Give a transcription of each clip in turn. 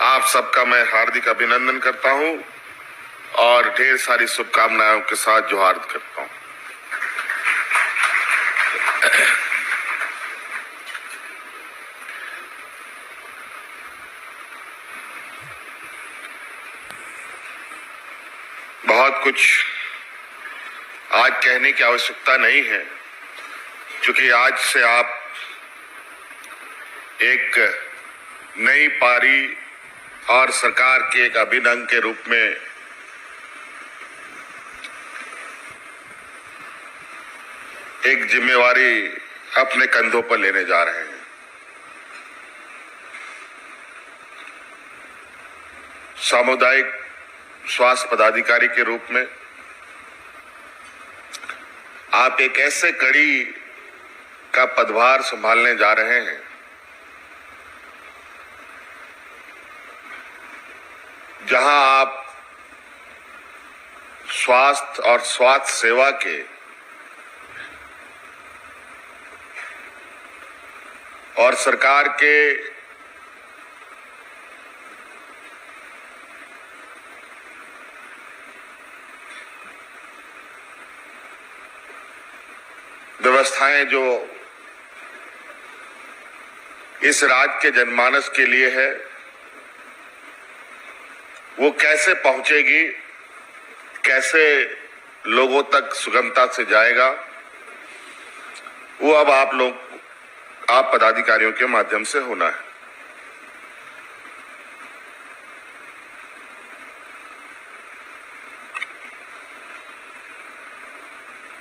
आप सबका मैं हार्दिक अभिनंदन करता हूं और ढेर सारी शुभकामनाओं के साथ जोहार करता हूं। बहुत कुछ आज कहने की आवश्यकता नहीं है, क्योंकि आज से आप एक नई पारी और सरकार के एक अभिन्न अंग के रूप में एक जिम्मेवारी अपने कंधों पर लेने जा रहे हैं। सामुदायिक स्वास्थ्य पदाधिकारी के रूप में आप एक ऐसे कड़ी का पदभार संभालने जा रहे हैं जहां आप स्वास्थ्य और स्वास्थ्य सेवा के और सरकार के व्यवस्थाएं जो इस राज्य के जनमानस के लिए है वो कैसे पहुंचेगी, कैसे लोगों तक सुगमता से जाएगा, वो अब आप पदाधिकारियों के माध्यम से होना है।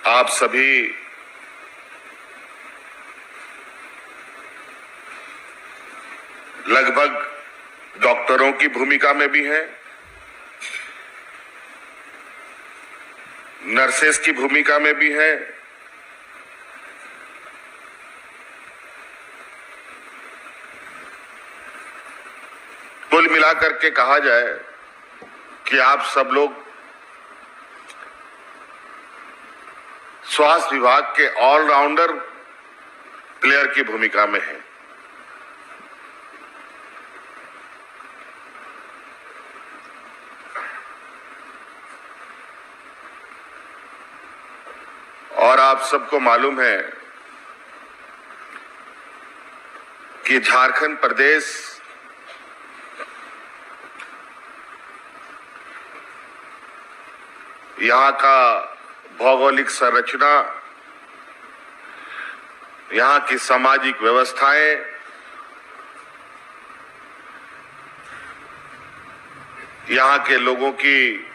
आप सभी लगभग डॉक्टरों की भूमिका में भी हैं, नर्सेस की भूमिका में भी हैं, कुल मिलाकर के कहा जाए कि आप सब लोग स्वास्थ्य विभाग के ऑलराउंडर प्लेयर की भूमिका में हैं। और आप सबको मालूम है कि झारखंड प्रदेश यहाँ का भौगोलिक संरचना, यहाँ की सामाजिक व्यवस्थाएं, यहाँ के लोगों की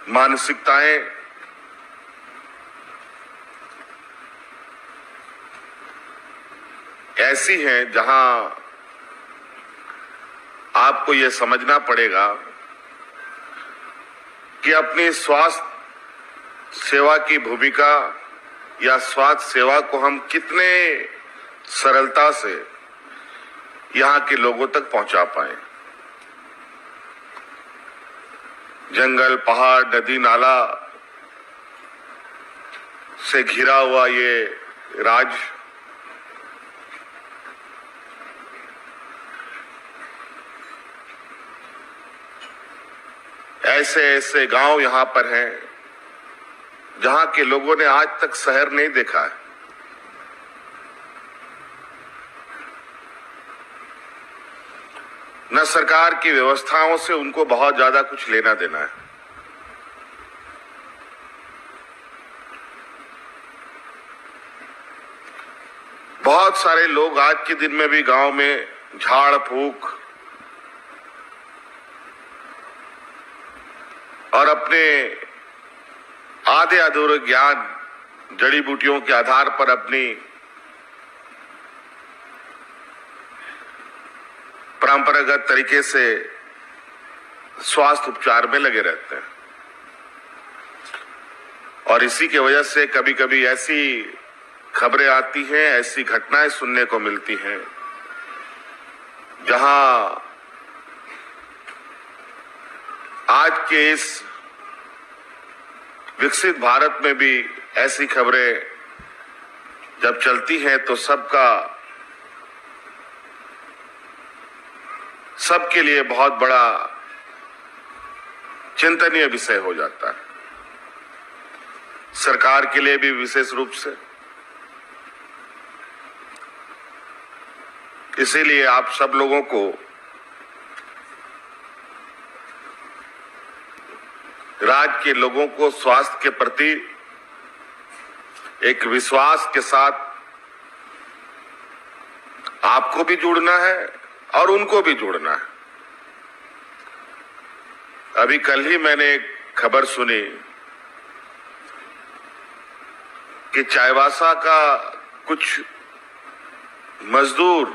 मानसिकताएं ऐसी हैं जहां आपको यह समझना पड़ेगा कि अपनी स्वास्थ्य सेवा की भूमिका या स्वास्थ्य सेवा को हम कितने सरलता से यहां के लोगों तक पहुंचा पाए। जंगल, पहाड़, नदी, नाला से घिरा हुआ ये राज्य ऐसे ऐसे गांव यहां पर हैं जहां के लोगों ने आज तक शहर नहीं देखा है। न सरकार की व्यवस्थाओं से उनको बहुत ज्यादा कुछ लेना देना है। बहुत सारे लोग आज के दिन में भी गांव में झाड़ फूक और अपने आधे अधूरे ज्ञान, जड़ी बूटियों के आधार पर अपनी परंपरागत तरीके से स्वास्थ्य उपचार में लगे रहते हैं। और इसी की वजह से कभी कभी ऐसी खबरें आती हैं, ऐसी घटनाएं सुनने को मिलती हैं जहां आज के इस विकसित भारत में भी ऐसी खबरें जब चलती हैं तो सबके लिए बहुत बड़ा चिंतनीय विषय हो जाता है, सरकार के लिए भी विशेष रूप से। इसीलिए आप सब लोगों को राज्य के लोगों को स्वास्थ्य के प्रति एक विश्वास के साथ आपको भी जुड़ना है और उनको भी जुड़ना है। अभी कल ही मैंने एक खबर सुनी कि चाईबासा का कुछ मजदूर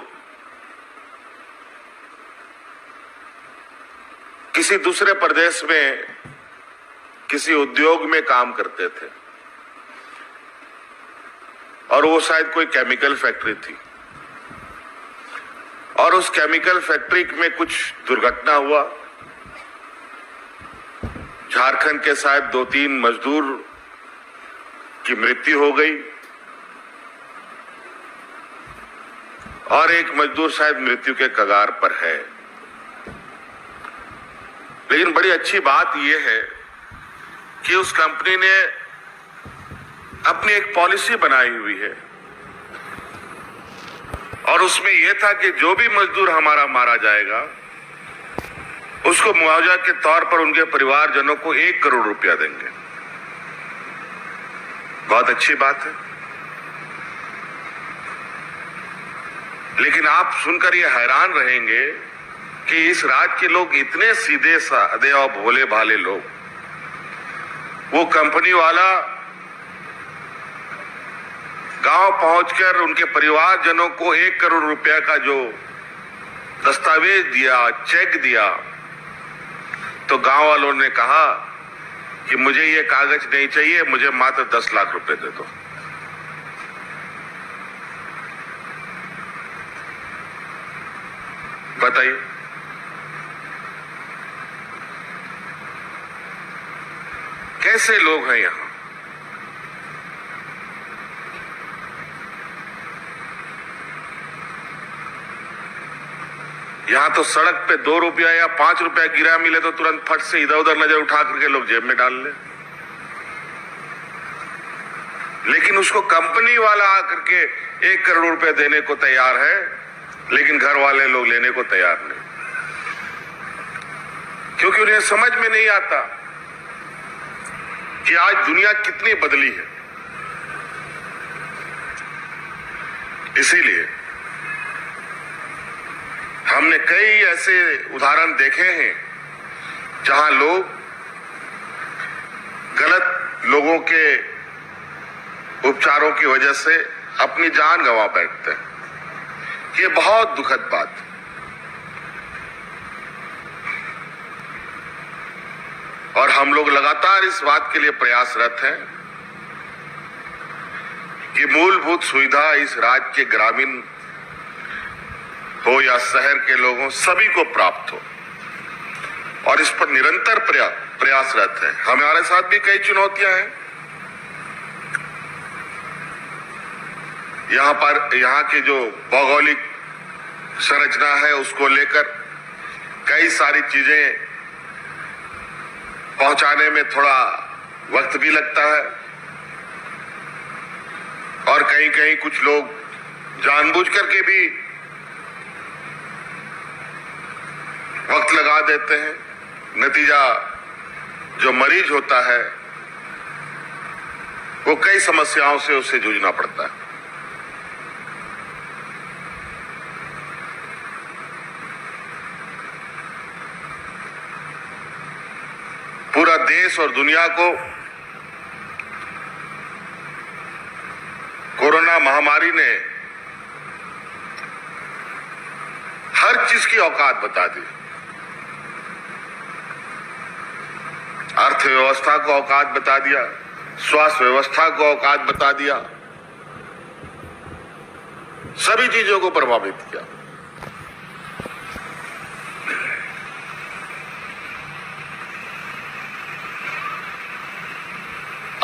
किसी दूसरे प्रदेश में किसी उद्योग में काम करते थे और वो शायद कोई केमिकल फैक्ट्री थी और उस केमिकल फैक्ट्री में कुछ दुर्घटना हुआ। झारखंड के शायद 2-3 मजदूर की मृत्यु हो गई और एक मजदूर शायद मृत्यु के कगार पर है। लेकिन बड़ी अच्छी बात यह है कि उस कंपनी ने अपनी एक पॉलिसी बनाई हुई है और उसमें यह था कि जो भी मजदूर हमारा मारा जाएगा उसको मुआवजा के तौर पर उनके परिवारजनों को 1 करोड़ रुपया देंगे। बहुत अच्छी बात है। लेकिन आप सुनकर ये हैरान रहेंगे कि इस राज्य के लोग इतने सीधे साधे और भोले भाले लोग, वो कंपनी वाला गांव पहुंचकर उनके परिवारजनों को 1 करोड़ रुपया का जो दस्तावेज दिया, चेक दिया, तो गांव वालों ने कहा कि मुझे ये कागज नहीं चाहिए, मुझे मात्र 10 लाख रुपए दे दो। बताइए, कैसे लोग हैं यहां? यहां तो सड़क पे 2 रुपया या 5 रुपया गिरा मिले तो तुरंत फट से इधर उधर नजर उठा करके लोग जेब में डाल ले। लेकिन उसको कंपनी वाला आकर के 1 करोड़ रुपए देने को तैयार है, लेकिन घर वाले लोग लेने को तैयार नहीं, क्योंकि उन्हें समझ में नहीं आता कि आज दुनिया कितनी बदली है। इसीलिए हमने कई ऐसे उदाहरण देखे हैं जहां लोग गलत लोगों के उपचारों की वजह से अपनी जान गंवा बैठते हैं। ये बहुत दुखद बात है। और हम लोग लगातार इस बात के लिए प्रयासरत हैं कि मूलभूत सुविधा इस राज्य के ग्रामीण हो या शहर के लोगों सभी को प्राप्त हो, और इस पर निरंतर प्रयासरत है। हमारे साथ भी कई चुनौतियां हैं। यहाँ की जो भौगोलिक संरचना है उसको लेकर कई सारी चीजें पहुंचाने में थोड़ा वक्त भी लगता है, और कहीं कहीं कुछ लोग जानबूझ करके भी वक्त लगा देते हैं। नतीजा जो मरीज होता है वो कई समस्याओं से उसे जूझना पड़ता है। पूरा देश और दुनिया को कोरोना महामारी ने हर चीज की औकात बता दी। अर्थव्यवस्था को औकात बता दिया, स्वास्थ्य व्यवस्था को औकात बता दिया, सभी चीजों को प्रभावित किया।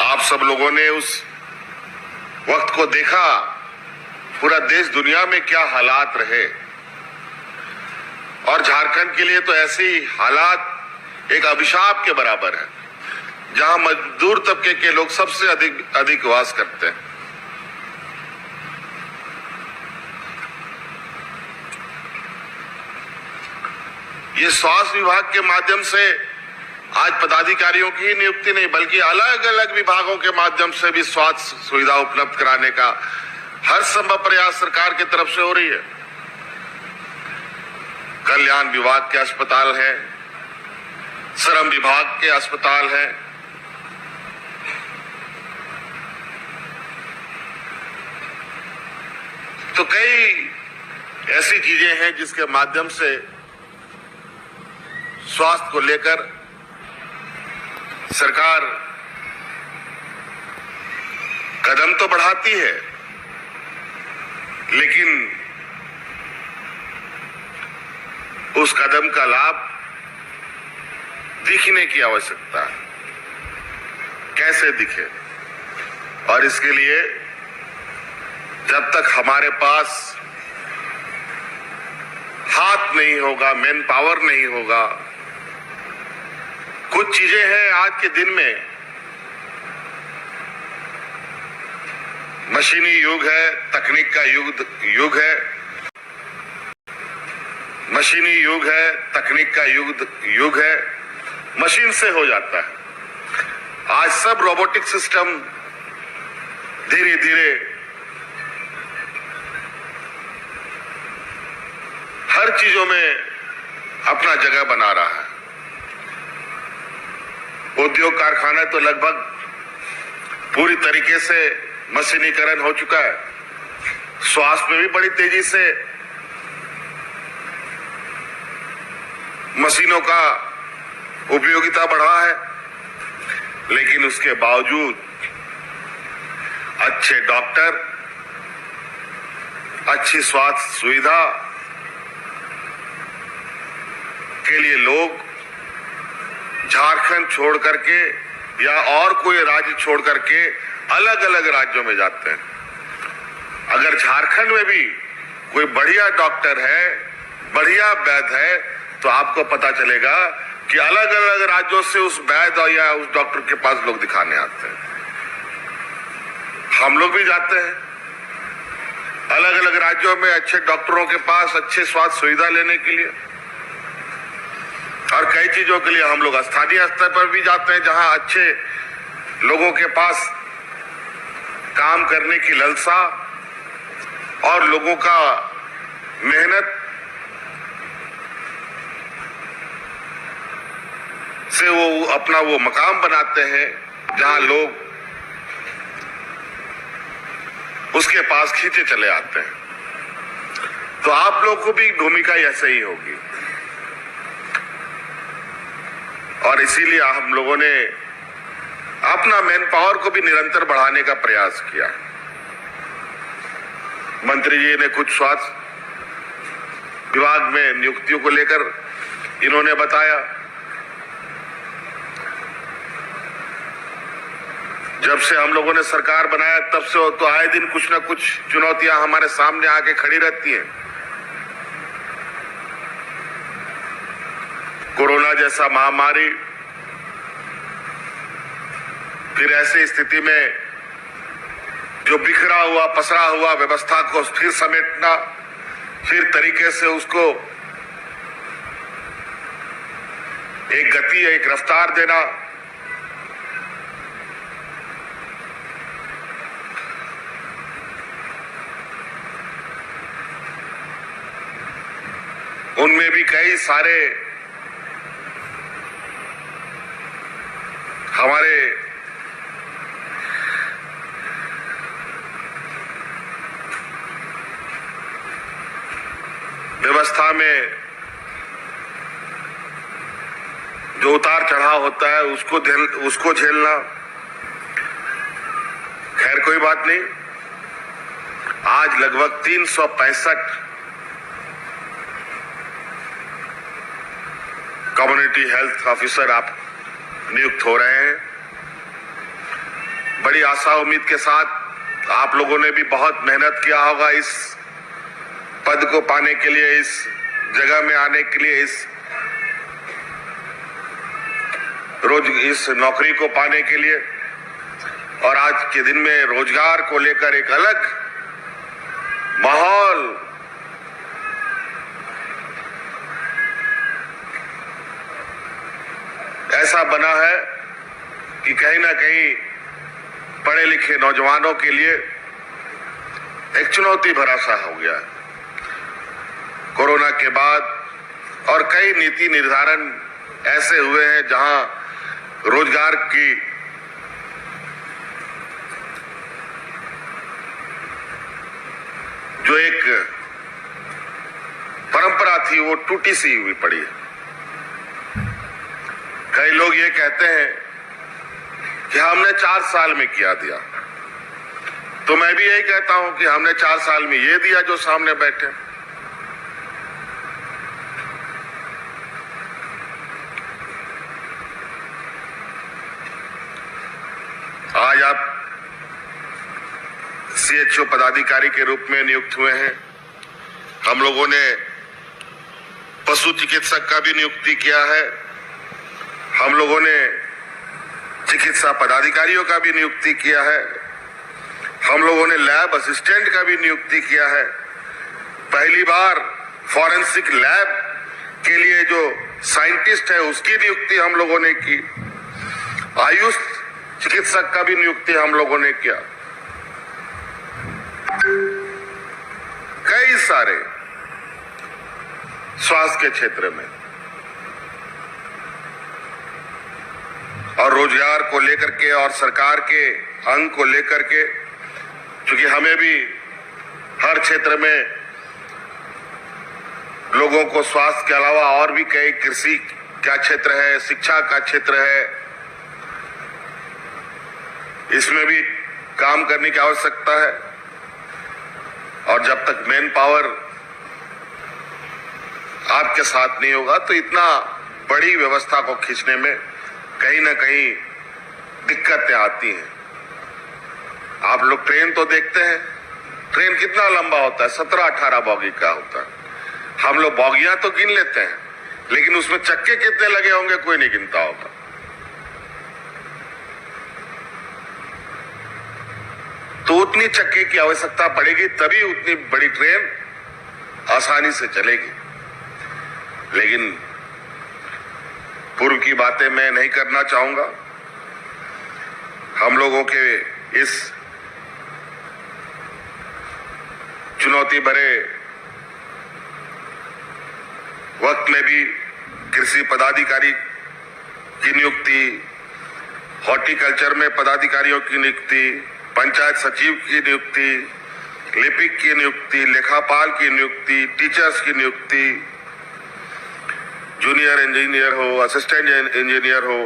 आप सब लोगों ने उस वक्त को देखा पूरा देश दुनिया में क्या हालात रहे, और झारखंड के लिए तो ऐसे ही हालात एक अभिशाप के बराबर है, जहां मजदूर तबके के लोग सबसे अधिक वास करते हैं। ये स्वास्थ्य विभाग के माध्यम से आज पदाधिकारियों की ही नियुक्ति नहीं, बल्कि अलग अलग विभागों के माध्यम से भी स्वास्थ्य सुविधा उपलब्ध कराने का हर संभव प्रयास सरकार की तरफ से हो रही है। कल्याण विभाग के अस्पताल है, श्रम विभाग के अस्पताल है, तो कई ऐसी चीजें हैं जिसके माध्यम से स्वास्थ्य को लेकर सरकार कदम तो बढ़ाती है, लेकिन उस कदम का लाभ दिखने की आवश्यकता है। कैसे दिखे, और इसके लिए जब तक हमारे पास हाथ नहीं होगा, मैन पावर नहीं होगा, कुछ चीजें हैं आज के दिन में मशीनी युग है, तकनीक का युग है, मशीनी युग है, तकनीक का युग है, मशीन से हो जाता है। आज सब रोबोटिक सिस्टम धीरे धीरे हर चीजों में अपना जगह बना रहा है। उद्योग कारखाना तो लगभग पूरी तरीके से मशीनीकरण हो चुका है। स्वास्थ्य में भी बड़ी तेजी से मशीनों का उपयोगिता बढ़ा है, लेकिन उसके बावजूद अच्छे डॉक्टर, अच्छी स्वास्थ्य सुविधा के लिए लोग झारखंड छोड़ करके या और कोई राज्य छोड़ करके अलग अलग राज्यों में जाते हैं। अगर झारखंड में भी कोई बढ़िया डॉक्टर है, बढ़िया वैद्य है, तो आपको पता चलेगा कि अलग अलग राज्यों से उस वैद्य या उस डॉक्टर के पास लोग दिखाने आते हैं। हम लोग भी जाते हैं अलग अलग राज्यों में अच्छे डॉक्टरों के पास अच्छे स्वास्थ्य सुविधा लेने के लिए, और कई चीजों के लिए हम लोग स्थानीय स्तर पर भी जाते हैं, जहां अच्छे लोगों के पास काम करने की ललसा और लोगों का मेहनत से वो अपना वो मकाम बनाते हैं, जहां लोग उसके पास खींचे चले आते हैं। तो आप लोग को भी भूमिका ऐसे ही होगी, और इसीलिए हम लोगों ने अपना मैन पावर को भी निरंतर बढ़ाने का प्रयास किया। मंत्री जी ने कुछ स्वास्थ्य विभाग में नियुक्तियों को लेकर इन्होंने बताया। जब से हम लोगों ने सरकार बनाया तब से तो आए दिन कुछ ना कुछ चुनौतियां हमारे सामने आके खड़ी रहती हैं। कोरोना जैसा महामारी, फिर ऐसी स्थिति में जो बिखरा हुआ पसरा हुआ व्यवस्था को फिर समेटना, फिर तरीके से उसको एक गति, एक रफ्तार देना, उनमें भी कई सारे हमारे व्यवस्था में जो उतार चढ़ाव होता है उसको झेलना। खैर कोई बात नहीं, आज लगभग 365 कम्युनिटी हेल्थ ऑफिसर आप नियुक्त हो रहे हैं। बड़ी आशा उम्मीद के साथ आप लोगों ने भी बहुत मेहनत किया होगा इस पद को पाने के लिए, इस जगह में आने के लिए, इस नौकरी को पाने के लिए। और आज के दिन में रोजगार को लेकर एक अलग माहौल ऐसा बना है कि कहीं ना कहीं पढ़े लिखे नौजवानों के लिए एक चुनौती भरा सा हो गया है कोरोना के बाद। और कई नीति निर्धारण ऐसे हुए हैं जहां रोजगार की जो एक परंपरा थी वो टूटी सी हुई पड़ी है। कई लोग ये कहते हैं कि हमने 4 साल में किया दिया, तो मैं भी यही कहता हूं कि हमने 4 साल में ये दिया जो सामने बैठे। आज आप CHO पदाधिकारी के रूप में नियुक्त हुए हैं। हम लोगों ने पशु चिकित्सक का भी नियुक्ति किया है। हम लोगों ने चिकित्सा पदाधिकारियों का भी नियुक्ति किया है। हम लोगों ने लैब असिस्टेंट का भी नियुक्ति किया है। पहली बार फॉरेंसिक लैब के लिए जो साइंटिस्ट है उसकी नियुक्ति हम लोगों ने की। आयुष चिकित्सक का भी नियुक्ति हम लोगों ने किया। कई सारे स्वास्थ्य के क्षेत्र में और रोजगार को लेकर के और सरकार के अंग को लेकर के, क्योंकि हमें भी हर क्षेत्र में लोगों को स्वास्थ्य के अलावा और भी कई कृषि का क्षेत्र है, शिक्षा का क्षेत्र है, इसमें भी काम करने की आवश्यकता है। और जब तक मैन पावर आपके साथ नहीं होगा तो इतना बड़ी व्यवस्था को खींचने में कहीं ना कहीं दिक्कतें आती हैं। आप लोग ट्रेन तो देखते हैं, ट्रेन कितना लंबा होता है, 17-18 बोगी का होता है। हम लोग बोगियां तो गिन लेते हैं, लेकिन उसमें चक्के कितने लगे होंगे कोई नहीं गिनता होगा। तो उतनी चक्के की आवश्यकता पड़ेगी, तभी उतनी बड़ी ट्रेन आसानी से चलेगी। लेकिन पूर्व की बातें मैं नहीं करना चाहूंगा। हम लोगों के इस चुनौती भरे वक्त में भी कृषि पदाधिकारी की नियुक्ति, हॉर्टिकल्चर में पदाधिकारियों की नियुक्ति, पंचायत सचिव की नियुक्ति, लिपिक की नियुक्ति, लेखापाल की नियुक्ति, टीचर्स की नियुक्ति, जूनियर इंजीनियर हो, असिस्टेंट इंजीनियर हो,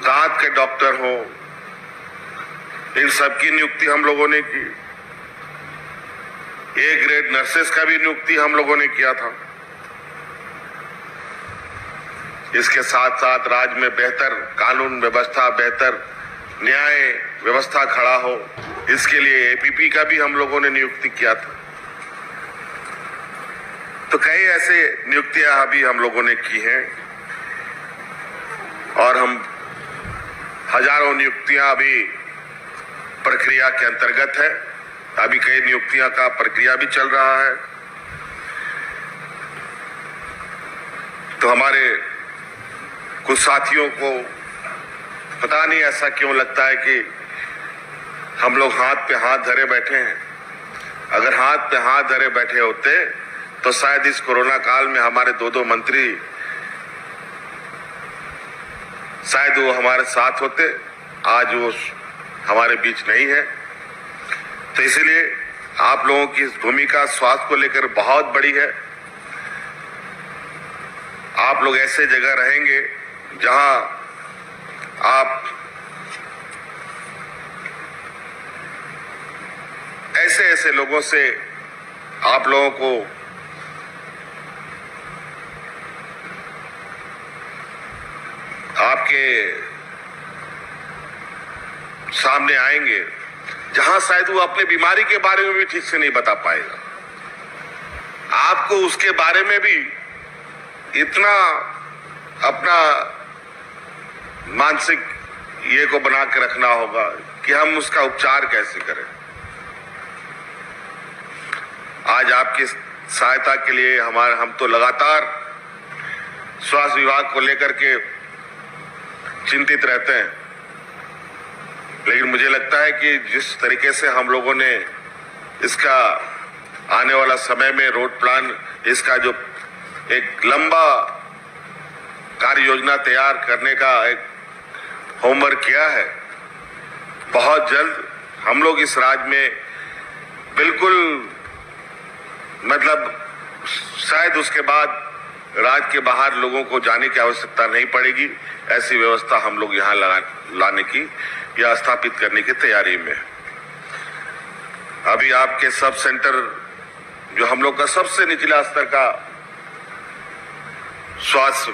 दांत के डॉक्टर हो, इन सब की नियुक्ति हम लोगों ने की। ए ग्रेड नर्सेस का भी नियुक्ति हम लोगों ने किया था। इसके साथ साथ राज्य में बेहतर कानून व्यवस्था, बेहतर न्याय व्यवस्था खड़ा हो, इसके लिए APP का भी हम लोगों ने नियुक्ति किया था। तो कई ऐसे नियुक्तियां अभी हम लोगों ने की हैं और हम हजारों नियुक्तियां अभी प्रक्रिया के अंतर्गत है। अभी कई नियुक्तियां का प्रक्रिया भी चल रहा है। तो हमारे कुछ साथियों को पता नहीं ऐसा क्यों लगता है कि हम लोग हाथ पे हाथ धरे बैठे हैं। अगर हाथ पे हाथ धरे बैठे होते तो शायद इस कोरोना काल में हमारे 2 मंत्री शायद वो हमारे साथ होते। आज वो हमारे बीच नहीं है। तो इसलिए आप लोगों की इस भूमिका स्वास्थ्य को लेकर बहुत बड़ी है। आप लोग ऐसे जगह रहेंगे जहां आप ऐसे लोगों से आप लोगों को आपके सामने आएंगे जहां शायद वो अपने बीमारी के बारे में भी ठीक से नहीं बता पाएगा। आपको उसके बारे में भी इतना अपना मानसिक ये को बना के रखना होगा कि हम उसका उपचार कैसे करें। आज आपकी सहायता के लिए हम तो लगातार स्वास्थ्य विभाग को लेकर के चिंतित रहते हैं, लेकिन मुझे लगता है कि जिस तरीके से हम लोगों ने इसका आने वाला समय में रोड प्लान, इसका जो एक लंबा कार्य योजना तैयार करने का एक होमवर्क किया है, बहुत जल्द हम लोग इस राज्य में बिल्कुल मतलब शायद उसके बाद राज्य के बाहर लोगों को जाने की आवश्यकता नहीं पड़ेगी। ऐसी व्यवस्था हम लोग यहाँ लाने की या स्थापित करने की तैयारी में। अभी आपके सब सेंटर जो हम लोग का सबसे निचला स्तर का स्वास्थ्य